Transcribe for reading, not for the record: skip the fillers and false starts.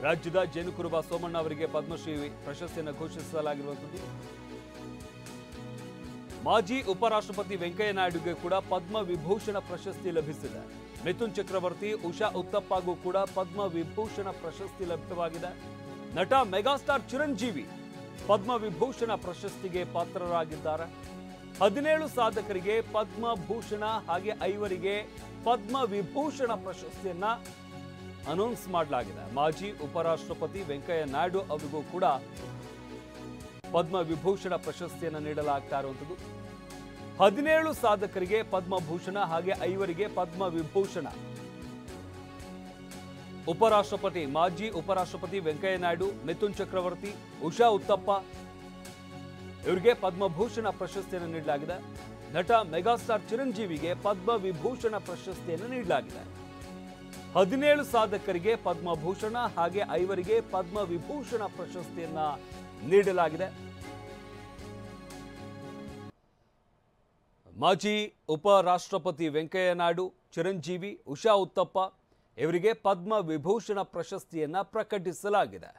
ರಾಜ್ಯದ ಜೇನುಕುರುಬ ಸೋಮಣ್ಣ ಅವರಿಗೆ ಪದ್ಮಶ್ರೀ ಪ್ರಶಸ್ತಿಯನ್ನು ಘೋಷಿಸಲಾಗಿರುವಂಥದ್ದು. ಮಾಜಿ ಉಪರಾಷ್ಟ್ರಪತಿ ವೆಂಕಯ್ಯ ನಾಯ್ಡುಗೆ ಕೂಡ ಪದ್ಮ ವಿಭೂಷಣ ಪ್ರಶಸ್ತಿ ಲಭಿಸಿದೆ. ಮಿಥುನ್ ಚಕ್ರವರ್ತಿ, ಉಷಾ ಉತ್ತಪ್ಪಗೂ ಕೂಡ ಪದ್ಮ ವಿಭೂಷಣ ಪ್ರಶಸ್ತಿ ಲಭ್ಯವಾಗಿದೆ. ನಟ ಮೆಗಾಸ್ಟಾರ್ ಚಿರಂಜೀವಿ ಪದ್ಮ ವಿಭೂಷಣ ಪ್ರಶಸ್ತಿಗೆ ಪಾತ್ರರಾಗಿದ್ದಾರೆ. 17 ಸಾಧಕರಿಗೆ ಪದ್ಮಭೂಷಣ ಹಾಗೆ 5 ಪದ್ಮ ವಿಭೂಷಣ ಪ್ರಶಸ್ತಿಯನ್ನ ಅನೌನ್ಸ್ ಮಾಡಲಾಗಿದೆ. ಮಾಜಿ ಉಪರಾಷ್ಟ್ರಪತಿ ವೆಂಕಯ್ಯ ನಾಯ್ಡು ಅವರಿಗೂ ಕೂಡ ಪದ್ಮ ವಿಭೂಷಣ ಪ್ರಶಸ್ತಿಯನ್ನು ನೀಡಲಾಗ್ತಾ ಇರುವಂಥದ್ದು. 17 ಸಾಧಕರಿಗೆ ಪದ್ಮಭೂಷಣ ಹಾಗೆ 5 ಪದ್ಮ ವಿಭೂಷಣ. ಮಾಜಿ ಉಪರಾಷ್ಟ್ರಪತಿ ವೆಂಕಯ್ಯ ನಾಯ್ಡು, ಮಿಥುನ್ ಚಕ್ರವರ್ತಿ, ಉಷಾ ಉತ್ತಪ್ಪ ಇವರಿಗೆ ಪದ್ಮಭೂಷಣ ಪ್ರಶಸ್ತಿಯನ್ನು ನೀಡಲಾಗಿದೆ. ನಟ ಮೆಗಾಸ್ಟಾರ್ ಚಿರಂಜೀವಿಗೆ ಪದ್ಮ ವಿಭೂಷಣ ಪ್ರಶಸ್ತಿಯನ್ನು ನೀಡಲಾಗಿದೆ. 17 ಸಾಧಕರಿಗೆ ಪದ್ಮಭೂಷಣ ಹಾಗೆ 5 ಪದ್ಮ ವಿಭೂಷಣ ಪ್ರಶಸ್ತಿಯನ್ನ ನೀಡಲಾಗಿದೆ. ಮಾಜಿ ಉಪರಾಷ್ಟ್ರಪತಿ ವೆಂಕಯ್ಯ ನಾಯ್ಡು, ಚಿರಂಜೀವಿ, ಉಷಾ ಉತ್ತಪ್ಪ ಇವರಿಗೆ ಪದ್ಮ ವಿಭೂಷಣ ಪ್ರಶಸ್ತಿಯನ್ನ ಪ್ರಕಟಿಸಲಾಗಿದೆ.